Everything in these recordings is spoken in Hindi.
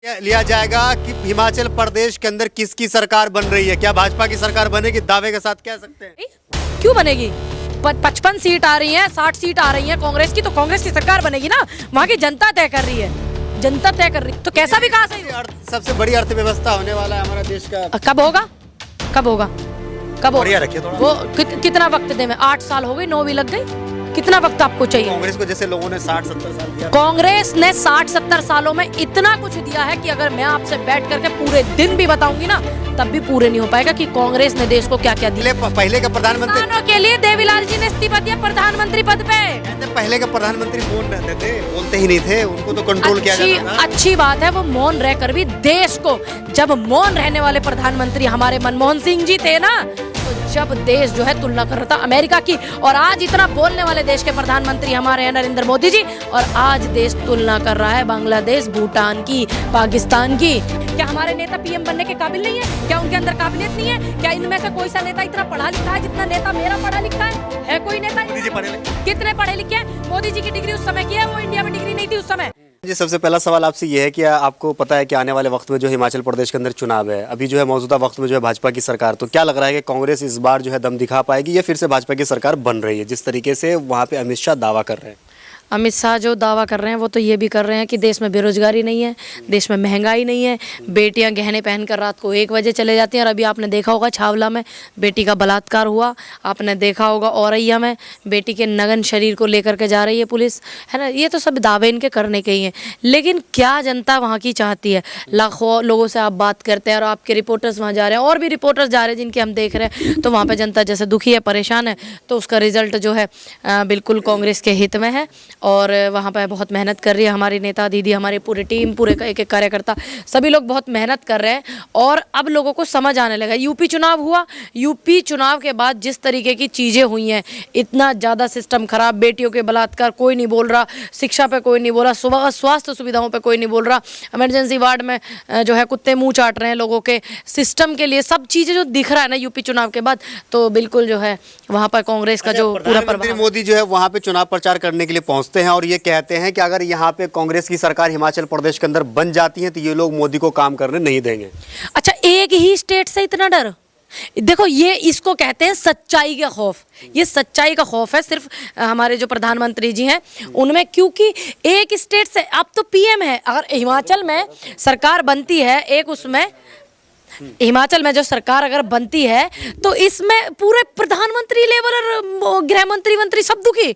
लिया जाएगा कि हिमाचल प्रदेश के अंदर किसकी सरकार बन रही है? क्या भाजपा की सरकार बनेगी? दावे के साथ कह सकते हैं। क्यों बनेगी? 55 सीट आ रही हैं, 60 सीट आ रही हैं कांग्रेस की, तो कांग्रेस की सरकार बनेगी ना। वहाँ की जनता तय कर रही है, जनता तय कर रही है। तो कैसा विकास है? सबसे बड़ी अर्थव्यवस्था होने वाला है हमारा देश का। कब होगा? कब होगा? कब होगा? रखिए थोड़ा। वो कितना वक्त दे? 8 साल हो गए, 9 भी लग गई। कितना वक्त आपको चाहिए? कांग्रेस को जैसे लोगों ने 60-70 साल दिया। कांग्रेस ने 60-70 सालों में इतना कुछ दिया है कि अगर मैं आपसे बैठ करके पूरे दिन भी बताऊंगी ना, तब भी पूरे नहीं हो पाएगा कि कांग्रेस ने देश को क्या क्या दिया। पहले का प्रधानमंत्री किसानों के लिए देवीलाल जी ने इस्तीफा दिया प्रधानमंत्री पद पे। पहले के प्रधानमंत्री मौन रहते थे, बोलते ही नहीं थे, उनको तो कंट्रोल किया जाता था। अच्छी बात है, वो मौन रहकर भी देश को, जब मौन रहने वाले प्रधानमंत्री हमारे मनमोहन सिंह जी थे ना, तो जब देश जो है तुलना कर रहा था अमेरिका की, और आज इतना बोलने वाले देश के प्रधानमंत्री हमारे हैं नरेंद्र मोदी जी, और आज देश तुलना कर रहा है बांग्लादेश, भूटान की, पाकिस्तान की। क्या हमारे नेता पीएम बनने के काबिल नहीं है? क्या उनके अंदर काबिलियत नहीं है? क्या इनमें से कोई सा नेता इतना पढ़ा लिखा है जितना नेता मेरा पढ़ा लिखा है? है कोई नेता? कितने पढ़े लिखे हैं? मोदी जी की डिग्री उस समय की है, वो इंडिया में डिग्री नहीं थी उस समय। जी, सबसे पहला सवाल आपसे ये है कि आपको पता है कि आने वाले वक्त में जो हिमाचल प्रदेश के अंदर चुनाव है, अभी जो है मौजूदा वक्त में जो है भाजपा की सरकार, तो क्या लग रहा है कि कांग्रेस इस बार जो है दम दिखा पाएगी या फिर से भाजपा की सरकार बन रही है, जिस तरीके से वहाँ पे अमित शाह दावा कर रहे हैं? अमित शाह जो दावा कर रहे हैं वो तो ये भी कर रहे हैं कि देश में बेरोजगारी नहीं है, देश में महंगाई नहीं है, बेटियां गहने पहनकर रात को 1 बजे चले जाती हैं। और अभी आपने देखा होगा छावला में बेटी का बलात्कार हुआ, आपने देखा होगा औरैया में बेटी के नग्न शरीर को लेकर के जा रही है पुलिस, है ना। ये तो सब दावे इनके करने के ही हैं, लेकिन क्या जनता वहाँ की चाहती है? लाखों लोगों से आप बात करते हैं और आपके रिपोर्टर्स वहाँ जा रहे हैं और भी रिपोर्टर्स जा रहे हैं जिनके हम देख रहे हैं, तो वहाँ पर जनता जैसे दुखी है, परेशान है, तो उसका रिजल्ट जो है बिल्कुल कांग्रेस के हित में है। और वहाँ पर बहुत मेहनत कर रही है हमारी नेता दीदी, हमारी पूरी टीम, पूरे एक एक कार्यकर्ता, सभी लोग बहुत मेहनत कर रहे हैं। और अब लोगों को समझ आने लगा। यूपी चुनाव हुआ, यूपी चुनाव के बाद जिस तरीके की चीज़ें हुई हैं, इतना ज़्यादा सिस्टम खराब, बेटियों के बलात्कार कोई नहीं बोल रहा, शिक्षा पे कोई नहीं बोल रहा, सुबह स्वास्थ्य सुविधाओं पे कोई नहीं बोल रहा, इमरजेंसी वार्ड में जो है कुत्ते मुँह चाट रहे हैं लोगों के, सिस्टम के लिए सब चीज़ें जो दिख रहा है ना यूपी चुनाव के बाद, तो बिल्कुल जो है वहाँ पर कांग्रेस का जो पूरा प्रभाव। मोदी जो है वहाँ पे चुनाव प्रचार करने के लिए पहुँचते हैं और ये कहते हैं कि अगर यहाँ पे कांग्रेस की सरकार हिमाचल प्रदेश के अंदर बन जाती है तो ये लोग मोदी को काम करने नहीं देंगे। अच्छा, एक ही स्टेट से इतना डर? देखो, ये इसको कहते हैं सच्चाई का खौफ। ये सच्चाई का खौफ है सिर्फ हमारे जो प्रधानमंत्री जी हैं उनमें, क्योंकि एक स्टेट से, अब तो पीएम है, अगर हिमाचल में सरकार बनती है, एक उसमें हिमाचल में जो सरकार अगर बनती है तो इसमें पूरे प्रधानमंत्री लेवल और गृह मंत्री सब दुखी।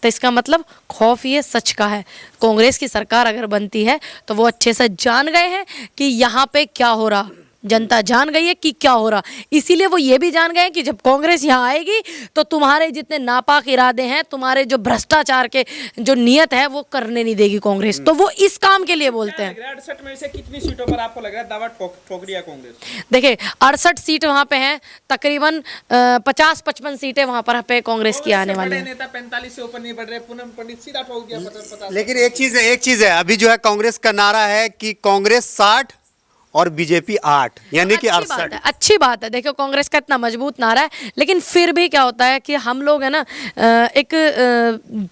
तो इसका मतलब खौफ ये सच का है। कांग्रेस की सरकार अगर बनती है तो वो अच्छे से जान गए हैं कि यहाँ पे क्या हो रहा, जनता जान गई है कि क्या हो रहा, इसीलिए वो ये भी जान गए हैं कि जब कांग्रेस यहाँ आएगी तो तुम्हारे जितने नापाक इरादे हैं, तुम्हारे जो भ्रष्टाचार के जो नियत है वो करने नहीं देगी कांग्रेस। तो वो इस काम के लिए बोलते हैं। 68 में से कितनी सीटों पर आपको लग रहा है दावा ठोक दिया कांग्रेस? देखिए, 68 सीट वहाँ पे हैं, तकरीबन 50-55 सीटें वहाँ पर पे कांग्रेस की आने वाली है। नेता 45 से ऊपर नहीं बढ़ रहे, पूनम पंडित सीधा ठोक दिया 50-50। लेकिन एक चीज है, अभी जो है कांग्रेस का नारा है कि कांग्रेस 60 और बीजेपी 8, यानी कि 68। अच्छी बात है। देखो, कांग्रेस का इतना मजबूत नारा है, लेकिन फिर भी क्या होता है कि हम लोग है ना एक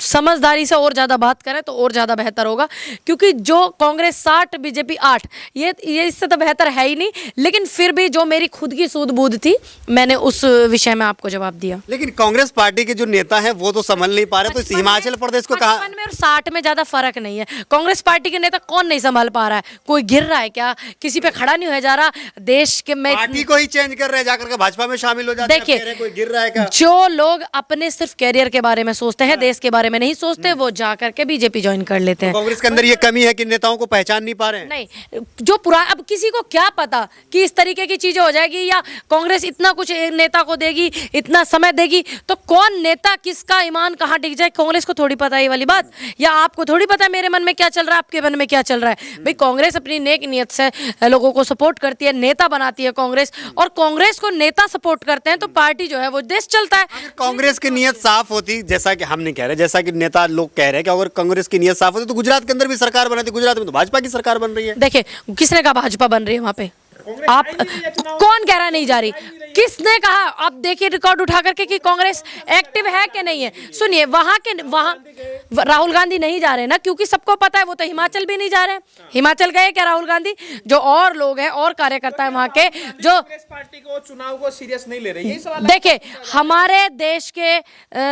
समझदारी से और ज़्यादा बात करें तो और ज़्यादा बेहतर होगा, क्योंकि जो कांग्रेस 60 बीजेपी 8, ये इससे तो बेहतर है ही नहीं, लेकिन फिर भी जो मेरी खुद की सूझबूझ थी मैंने उस विषय में आपको जवाब दिया। लेकिन कांग्रेस पार्टी के जो नेता हैं वो तो संभल नहीं पा रहे, तो हिमाचल प्रदेश को कहा 55 में और 60 में ज़्यादा फर्क नहीं है। कांग्रेस पार्टी के नेता कौन नहीं संभाल पा रहा है? कोई गिर रहा है क्या? किसी पे खड़ा नहीं हो जा रहा देश के में? पार्टी को ही चेंज कर रहे हैं, जाकर के भाजपा में शामिल हो जाते हैं। देखिए, कोई गिर रहा है क्या? जो लोग अपने सिर्फ कैरियर के बारे में सोचते हैं, देश के बारे में नहीं सोचते, वो जाकर के बीजेपी ज्वाइन कर लेते हैं। कांग्रेस के अंदर ये कमी है कि नेताओं को पहचान नहीं पा रहे हैं। नहीं, जो पुराना, अब किसी को क्या पता कि इस तरीके की चीजें हो जाएगी या कांग्रेस इतना कुछ नेता को देगी, इतना समय देगी, तो कौन नेता किसका ईमान कहाँ टिक जाए कांग्रेस को थोड़ी पता है ये वाली बात, या आपको थोड़ी पता है मेरे मन में क्या चल रहा है, आपके मन में क्या चल रहा है। भाई, कांग्रेस अपनी नेक नियत से लोगों को सपोर्ट करती है, नेता बनाती है कांग्रेस, और कांग्रेस को नेता सपोर्ट करते हैं तो पार्टी जो है वो देश चलता है। अगर कांग्रेस की नीयत साफ होती, जैसा कि हम नहीं कह रहे, जैसा कि नेता लोग कह रहे हैं कि अगर कांग्रेस की नीयत साफ होती तो गुजरात के अंदर भी सरकार बनाती। गुजरात में तो भाजपा की सरकार बन रही है। देखिए, किसने कहा भाजपा बन रही है वहां पे? आप कौन कह रहा नहीं जा रही? किसने कहा? आप देखिए रिकॉर्ड उठा करके कि कांग्रेस एक्टिव है कि नहीं है। सुनिए, वहां राहुल गांधी नहीं जा रहे ना, क्योंकि सबको पता है वो तो हिमाचल भी नहीं जा रहे। हिमाचल गए क्या राहुल गांधी? जो और लोग हैं और कार्यकर्ता है वहां के, जो कांग्रेस पार्टी को चुनाव को सीरियस नहीं ले रही, यही सवाल है। देखिए, हमारे देश के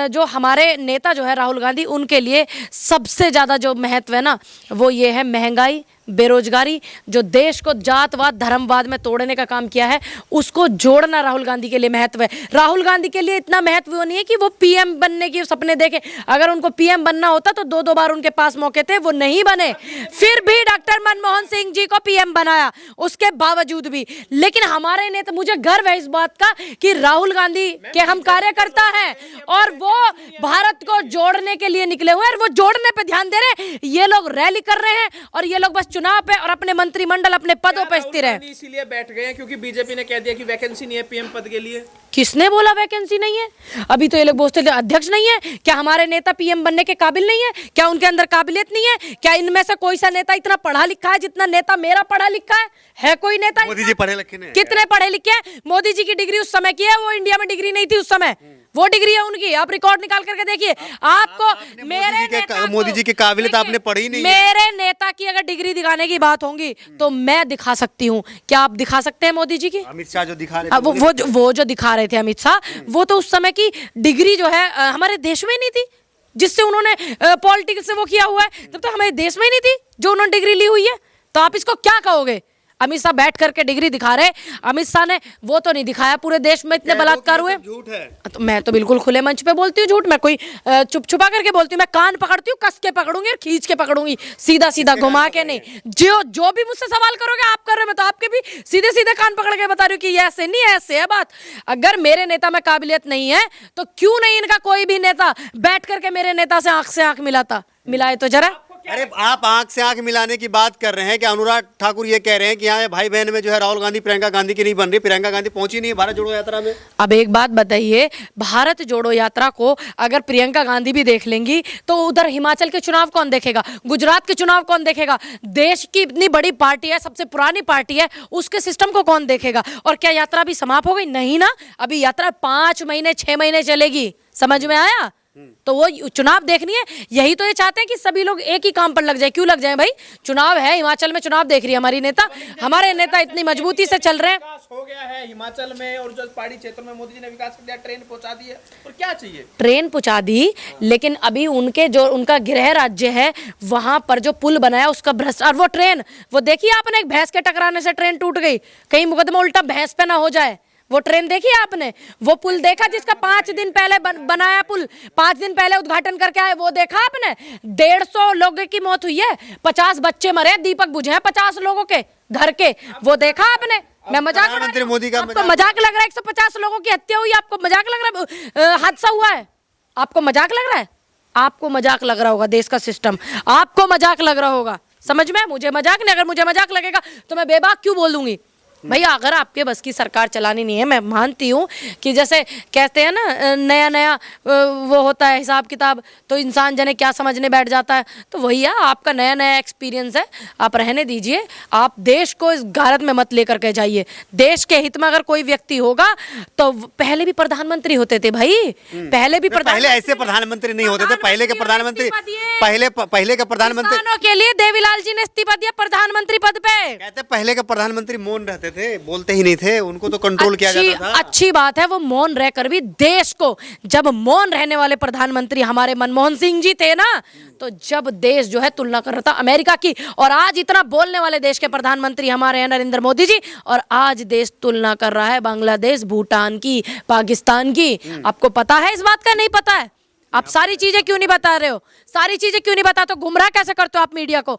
जो हमारे नेता जो है राहुल गांधी, उनके लिए सबसे ज्यादा जो महत्व है ना, वो ये है महंगाई, बेरोजगारी, जो देश को जातवाद धर्मवाद में तोड़ने का काम किया है, उसको जोड़ना राहुल गांधी के लिए महत्व है। राहुल गांधी के लिए इतना महत्व नहीं है कि वो पीएम बनने की सपने देखे। अगर उनको पीएम बनना होता तो दो बार उनके पास मौके थे, वो नहीं बने। फिर भी डॉक्टर मनमोहन सिंह जी को पीएम बनाया, उसके बावजूद भी। लेकिन हमारे नेता, मुझे गर्व है इस बात का कि राहुल गांधी के हम कार्यकर्ता हैं और वो भारत को जोड़ने के लिए निकले हुए हैं, और वो जोड़ने पे ध्यान दे रहे हैं। ये लोग रैली कर रहे हैं और ये लोग बस चुनाव पे और अपने मंत्रिमंडल अपने पदों पे स्थिर है। इसीलिए बैठ गए हैं क्योंकि बीजेपी ने कह दिया कि वैकेंसी नहीं है पीएम पद के लिए। किसने बोला वैकेंसी नहीं है? अभी तो ये लोग बोलते थे अध्यक्ष नहीं है। क्या हमारे नेता पीएम बनने के काबिल नहीं है? क्या उनके अंदर काबिलियत नहीं है? क्या इनमें से कोई सा नेता इतना पढ़ा लिखा है जितना नेता मेरा पढ़ा लिखा है? है कोई नेता? मोदी जी पढ़े लिखे नहीं? कितने पढ़े लिखे हैं? मोदी जी की डिग्री उस समय की है, वो इंडिया में डिग्री नहीं थी उस समय, वो डिग्री है उनकी। आप रिकॉर्ड निकाल करके देखिए। आपको मोदी जी की काबिलियत आपने पढ़ी नहीं है। मेरे नेता की अगर डिग्री दिखाने की बात होगी तो मैं दिखा सकती हूँ। क्या आप दिखा सकते हैं मोदी जी की? अमित शाह जो दिखा रहे थे, वो जो दिखा रहे थे अमित शाह, वो तो उस समय की डिग्री जो है हमारे देश में नहीं थी, जिससे उन्होंने पॉलिटिक्स से वो किया हुआ है, तब तो हमारे देश में ही नहीं थी जो उन्होंने डिग्री ली हुई है। तो आप इसको क्या कहोगे? अमित शाह बैठ करके डिग्री दिखा रहे। अमित शाह ने वो तो नहीं दिखाया, पूरे देश में इतने बलात्कार हुए। झूठ है। तो मैं तो बिल्कुल खुले मंच पे बोलती हूँ झूठ। मैं कोई चुप छुपा करके बोलती हूँ? मैं कान पकड़ती हूँ, कस के पकड़ूंगी और खींच के पकड़ूंगी, सीधा सीधा घुमा के नहीं। जो भी मुझसे सवाल करोगे आप कर रहे हो, मैं तो आपके भी सीधे सीधे कान पकड़ के बता रही हूँ कि ये ऐसे नहीं, ऐसे है बात। अगर मेरे नेता में काबिलियत नहीं है तो क्यों नहीं इनका कोई भी नेता बैठ करके मेरे नेता से आंख मिलाता? मिलाए तो जरा। अरे आप आंख से आंख मिलाने की बात कर रहे हैं कि अनुराग ठाकुर ये कह रहे हैं कि यहाँ भाई बहन में जो है राहुल गांधी प्रियंका गांधी की नहीं बन रही। प्रियंका गांधी पहुंची नहीं है भारत जोड़ो यात्रा में। अब एक बात बताइए, भारत जोड़ो यात्रा को अगर प्रियंका गांधी भी देख लेंगी तो उधर हिमाचल के चुनाव कौन देखेगा? गुजरात के चुनाव कौन देखेगा? देश की इतनी बड़ी पार्टी है, सबसे पुरानी पार्टी है, उसके सिस्टम को कौन देखेगा? और क्या यात्रा भी समाप्त हो गई? नहीं ना, अभी यात्रा 5 महीने 6 महीने चलेगी। समझ में आया? तो वो चुनाव देखनी है। यही तो ये चाहते हैं कि सभी लोग एक ही काम पर लग जाए। क्यों लग जाए भाई? चुनाव है, हिमाचल में चुनाव देख रही है हमारी नेता, हमारे नेता इतनी मजबूती से चल रहे हैं। विकास हो गया है हिमाचल में और जो पहाड़ी क्षेत्र में मोदी जी ने विकास कर दिया, ट्रेन पहुंचा दी है, और क्या चाहिए? ट्रेन पहुंचा दी, लेकिन अभी उनके जो उनका गृह राज्य है वहां पर जो पुल बनाया उसका भ्रष्टाचार। वो ट्रेन, वो देखिए आपने, एक भैंस के टकराने से ट्रेन टूट गई, कहीं मुकदमा उल्टा भैंस पे ना हो जाए। वो ट्रेन देखी आपने? वो पुल देखा जिसका 5 दिन पहले बनाया पुल, 5 दिन पहले उद्घाटन करके आए, वो देखा आपने? 150 लोगों की मौत हुई है, 50 बच्चे मरे, दीपक बुझे हैं 50 लोगों के घर के, वो देखा आपने? मैं मजाक प्रधानमंत्री मोदी का आपको मजाक लग रहा है? 150 लोगों की हत्या हुई, आपको मजाक लग रहा है? हादसा हुआ है, आपको मजाक लग रहा है? आपको मजाक लग रहा होगा देश का सिस्टम, आपको मजाक लग रहा होगा। समझ में? मुझे मजाक नहीं। अगर मुझे मजाक लगेगा तो मैं बेबाक क्यों बोलूंगी? भैया अगर आपके बस की सरकार चलानी नहीं है, मैं मानती हूँ कि जैसे कहते हैं ना नया नया वो होता है हिसाब किताब, तो इंसान जने क्या समझने बैठ जाता है। तो वही है, आपका नया नया एक्सपीरियंस है, आप रहने दीजिए। आप देश को इस गारत में मत लेकर के जाइए। देश के हित में अगर कोई व्यक्ति होगा तो पहले भी प्रधानमंत्री होते थे भाई, पहले भी पहले ऐसे प्रधानमंत्री नहीं होते थे। पहले के प्रधानमंत्री, पहले के प्रधानमंत्री के लिए देवीलाल जी ने इस्तीफा दिया प्रधानमंत्री पद पे। कहते पहले के प्रधानमंत्री मौन रहते थे, बोलते ही नहीं थे, उनको तो कंट्रोल किया जाता था। अच्छी बात है, वो मौन रहकर भी देश को, जब मौन रहने वाले प्रधानमंत्री हमारे मनमोहन सिंह जी थे ना, तो जब देश जो है तुलना कर रहा था अमेरिका की, और आज इतना बोलने वाले देश के प्रधानमंत्री हमारे हैं नरेंद्र मोदी जी, और आज देश तुलना कर रहा है बांग्लादेश, भूटान की, पाकिस्तान की। आपको पता है इस बात का? नहीं पता है? आप सारी चीजें क्यों नहीं बता रहे हो? सारी चीजें क्यों नहीं बताते? गुमराह कैसे करते हो आप मीडिया को,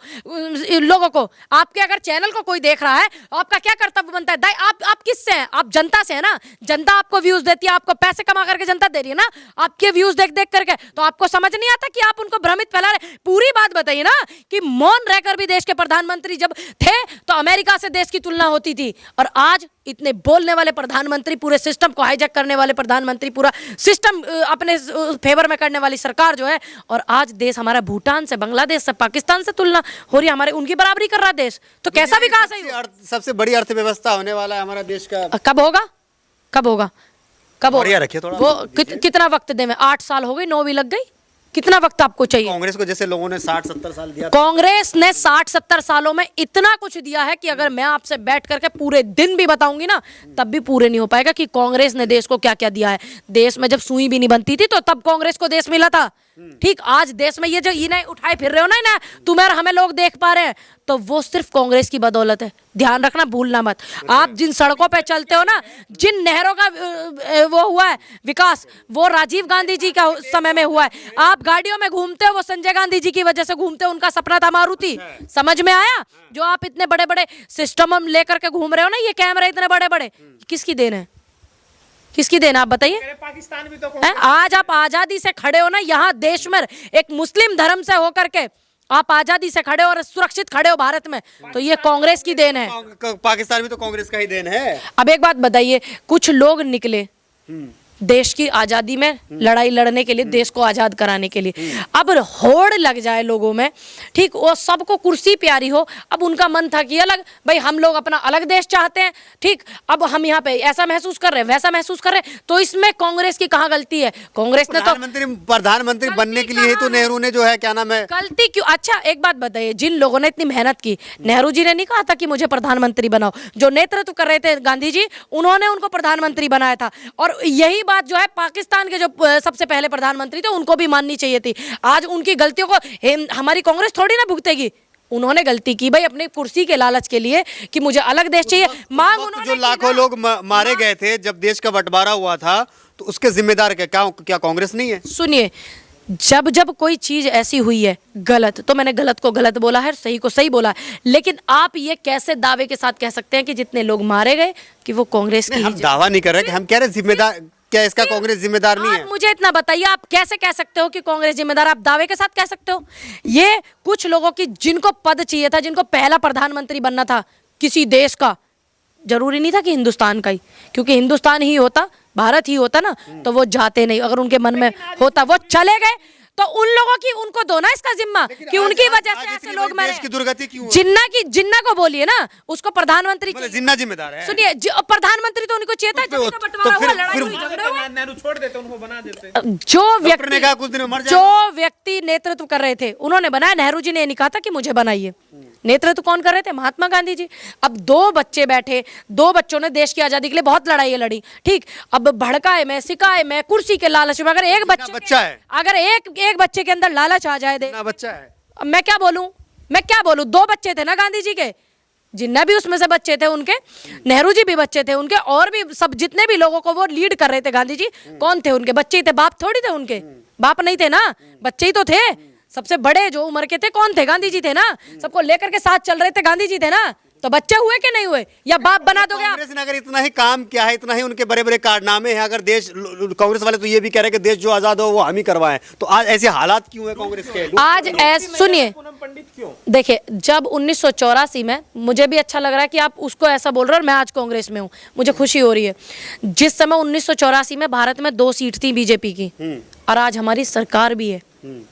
लोगों को? आपके अगर चैनल को कोई देख रहा है, आपका क्या कर्तव्य बनता है? आप किससे हैं? आप जनता से है ना। जनता आपको व्यूज देती है, आपको पैसे कमा करके जनता दे रही है ना, आपके व्यूज देख देख करके। तो आपको समझ नहीं आता कि आप उनको भ्रमित फैला रहे? पूरी बात बताइए ना कि मौन रहकर भी देश के प्रधानमंत्री जब थे तो अमेरिका से देश की तुलना होती थी, और आज इतने बोलने वाले प्रधानमंत्री, पूरे सिस्टम को हाईजैक करने वाले प्रधानमंत्री, पूरा सिस्टम अपने फेवर में करने वाली सरकार जो है, और आज देश हमारा भूटान से, बांग्लादेश से, पाकिस्तान से तुलना हो रही है, हमारे उनकी बराबरी कर रहा है देश, तो कैसा विकास है? सबसे बड़ी अर्थव्यवस्था होने वाला है हमारा देश का। कब होगा? कब होगा? कब और ये होगा? रखिए थोड़ा वो कितना वक्त दें? 8 साल हो गए, 9 भी लग गई, कितना वक्त आपको चाहिए? कांग्रेस को जैसे लोगों ने 60-70 साल दिया, कांग्रेस ने 60-70 सालों में इतना कुछ दिया है कि अगर मैं आपसे बैठ करके पूरे दिन भी बताऊंगी ना, तब भी पूरे नहीं हो पाएगा कि कांग्रेस ने देश को क्या क्या दिया है। देश में जब सुई भी नहीं बनती थी तो तब कांग्रेस को देश मिला था। ठीक, आज देश में ये जो इन्हें उठाए फिर रहे हो ना, इन्हें तुम्हें और हमें लोग देख पा रहे हैं, तो वो सिर्फ कांग्रेस की बदौलत है। ध्यान रखना, भूलना मत। आप जिन सड़कों पे चलते हो ना, जिन नहरों का वो हुआ है विकास, वो राजीव गांधी जी का समय में हुआ है। आप गाड़ियों में घूमते हो, वो संजय गांधी जी की वजह से घूमते हो, उनका सपना था मारुति। समझ में आया? जो आप इतने बड़े बड़े सिस्टम लेकर के घूम रहे हो ना, ये कैमरे इतने बड़े बड़े, किसकी देन है? किसकी देन, आप बताइए? पाकिस्तान भी तो आज आप आजादी से खड़े हो ना यहाँ देश में, एक मुस्लिम धर्म से होकर के आप आजादी से खड़े हो और सुरक्षित खड़े हो भारत में, तो ये कांग्रेस की देन है। पाकिस्तान में तो कांग्रेस का ही देन है। अब एक बात बताइए, कुछ लोग निकले देश की आजादी में लड़ाई लड़ने के लिए, देश को आजाद कराने के लिए। अब होड़ लग जाए लोगों में, ठीक, वो सबको कुर्सी प्यारी हो। अब उनका मन था कि अलग, भाई हम लोग अपना अलग देश चाहते हैं, ठीक, अब हम यहाँ पे ऐसा महसूस कर रहे हैं, वैसा महसूस कर रहे हैं, तो इसमें कांग्रेस की कहाँ गलती है? कांग्रेस ने तो प्रधानमंत्री बनने के लिए ही तो नेहरू ने जो है क्या नाम है, गलती क्यों? अच्छा एक बात बताइए, जिन लोगों ने इतनी मेहनत की, नेहरू जी ने नहीं कहा था कि मुझे प्रधानमंत्री बनाओ। जो नेतृत्व कर रहे थे गांधी जी, उन्होंने उनको प्रधानमंत्री बनाया था। और यही बात जो है पाकिस्तान के जो सबसे पहले प्रधानमंत्री थे, उनको भी माननी चाहिए थी। आज उनकी गलतियों को हमारी कांग्रेस थोड़ी ना भुगतेगी। उन्होंने गलती की भाई अपनी कुर्सी के लालच के लिए कि मुझे अलग देश चाहिए। मांग उन्होंने जो लाखों लोग मारे गए थे जब देश का बंटवारा हुआ था, तो उसके जिम्मेदार क्या कांग्रेस नहीं है? सुनिए, जब जब कोई चीज ऐसी हुई है गलत, तो मैंने गलत को गलत बोला है, सही को सही बोला है। लेकिन आप ये कैसे दावे के साथ कह सकते हैं कि जितने लोग मारे गए कि वो कांग्रेस की? हम दावा नहीं कर रहे कि हम कह रहे जिम्मेदार, क्या इसका कांग्रेस जिम्मेदार नहीं है? आप मुझे इतना बताइए, आप कैसे कह सकते हो कि कांग्रेस जिम्मेदार? आप दावे के साथ कह सकते हो? ये कुछ लोगों की, जिनको पद चाहिए था, जिनको पहला प्रधानमंत्री बनना था किसी देश का, जरूरी नहीं था कि हिंदुस्तान का ही, क्योंकि हिंदुस्तान ही होता, भारत ही होता ना, तो वो जाते नहीं। अगर उनके मन में होता वो चले गए, तो उन लोगों की, उनको दो ना इसका जिम्मा कि उनकी वजह से ऐसे लोग मरे। देश की दुर्गति क्यों? जिन्ना को बोलिए ना, उसको प्रधानमंत्री जिन्ना जिम्मेदार है। सुनिए, प्रधानमंत्री तो उनको चाहिए था, जब इनका बंटवारा हुआ, लड़ाई हुई, झगड़े हुए। नेहरू छोड़ देते, उनको बना देते। जो व्यक्ति नेतृत्व कर रहे थे उन्होंने बनाया। नेहरू जी ने ये नहीं कहा था कि मुझे बनाइए। नेतृत्व कौन कर रहे थे? महात्मा गांधी जी। अब 2 बच्चे बैठे, 2 बच्चों ने देश की आजादी के लिए बहुत लड़ाई लड़ी, ठीक, अब भड़काए में, सिकाए में, कुर्सी के लालच में, अगर एक बच्चा है, अगर एक बच्चे के अंदर लालच आ जाए, बच्चा है, अब मैं क्या बोलूं? 2 बच्चे थे ना गांधी जी के, जिन्ना भी उसमें से बच्चे थे उनके, नेहरू जी भी बच्चे थे उनके, और भी सब जितने भी लोगों को वो लीड कर रहे थे गांधी जी, कौन थे उनके? बच्चे ही थे, बाप थोड़ी थे उनके। बाप नहीं थे ना, बच्चे ही तो थे। सबसे बड़े जो उम्र के थे कौन थे? गांधी जी थे ना। सबको लेकर के साथ चल रहे थे गांधी जी थे ना। तो बच्चे हुए कि नहीं हुए? या बाप बना दोगे आप? कांग्रेस ने अगर इतना ही काम किया है, इतना ही उनके बड़े बड़े कारनामे हैं, अगर देश, कांग्रेस वाले तो ये भी कह रहे हैं कि देश जो आजाद हो वो हम ही करवाएं, तो आज ऐसे हालात क्यों है कांग्रेस के? आज सुनिए, पंडित क्यों? देखिए, जब 1984 में, मुझे भी अच्छा लग रहा है कि आप उसको ऐसा बोल रहे हो और मैं आज कांग्रेस में हूँ, मुझे खुशी हो रही है। जिस समय 1984 में भारत में 2 सीट थी बीजेपी की, और आज हमारी सरकार भी है,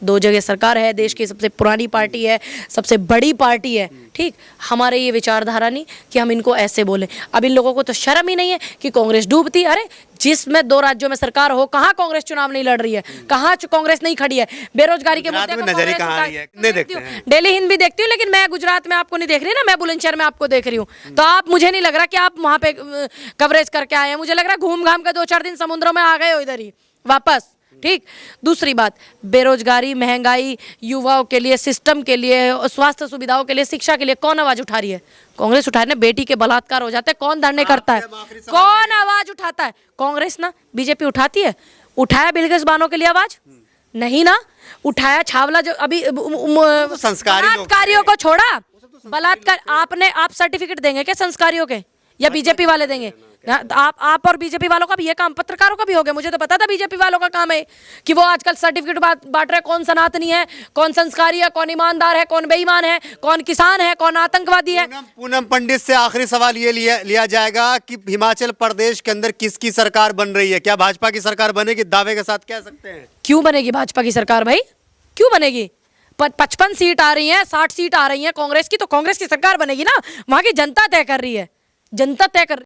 2 जगह सरकार है, देश की सबसे पुरानी पार्टी है, सबसे बड़ी पार्टी है, ठीक। हमारे ये विचारधारा नहीं कि हम इनको ऐसे बोले। अब इन लोगों को तो शर्म ही नहीं है कि कांग्रेस डूबती। अरे जिसमें 2 राज्यों में सरकार हो, कहाँ कांग्रेस चुनाव नहीं लड़ रही है? कहाँ कांग्रेस नहीं खड़ी है? बेरोजगारी के मुद्दे पर नजर कहाँ आ रही है? नहीं देखते हैं। दिल्ली हिंद भी देखती हूँ, लेकिन मैं गुजरात में आपको नहीं देख रही ना, मैं बुलंदशहर में आपको देख रही हूँ। तो आप, मुझे नहीं लग रहा कि आप वहां पे कवरेज करके आए हैं। मुझे लग रहा है घूम घाम के 2-4 दिन समुद्रों में आ गए हो इधर ही वापस, ठीक। दूसरी बात, बेरोजगारी, महंगाई, युवाओं के लिए, सिस्टम के लिए, स्वास्थ्य सुविधाओं के लिए, शिक्षा के लिए कौन आवाज उठा रही है? कांग्रेस उठा रही है। बेटी के बलात्कार हो जाते हैं, कौन धरने करता है? कौन आवाज उठाता है? कांग्रेस ना। बीजेपी उठाती है? उठाया बिल्किस बानो के लिए आवाज? नहीं ना। उठाया छावला जो अभी बलात्कारियों को छोड़ा, बलात्कार, आप सर्टिफिकेट देंगे क्या संस्कारियों के, या बीजेपी वाले देंगे? आप और बीजेपी वालों का भी ये काम, पत्रकारों का भी हो गया। मुझे तो पता था बीजेपी वालों का काम है कि वो आजकल सर्टिफिकेट बांट रहे, कौन सनातनी है, कौन संस्कारी है, कौन ईमानदार है, कौन बेईमान है, कौन किसान है, कौन आतंकवादी है। पूनम पंडित से आखिरी सवाल ये लिया जाएगा कि हिमाचल प्रदेश के अंदर किसकी सरकार बन रही है? क्या भाजपा की सरकार बनेगी? दावे के साथ कह सकते हैं। क्यों बनेगी भाजपा की सरकार भाई, क्यों बनेगी? 55 सीट आ रही हैं, 60 सीट आ रही हैं कांग्रेस की, तो कांग्रेस की सरकार बनेगी ना। वहां की जनता तय कर रही है, जनता तय कर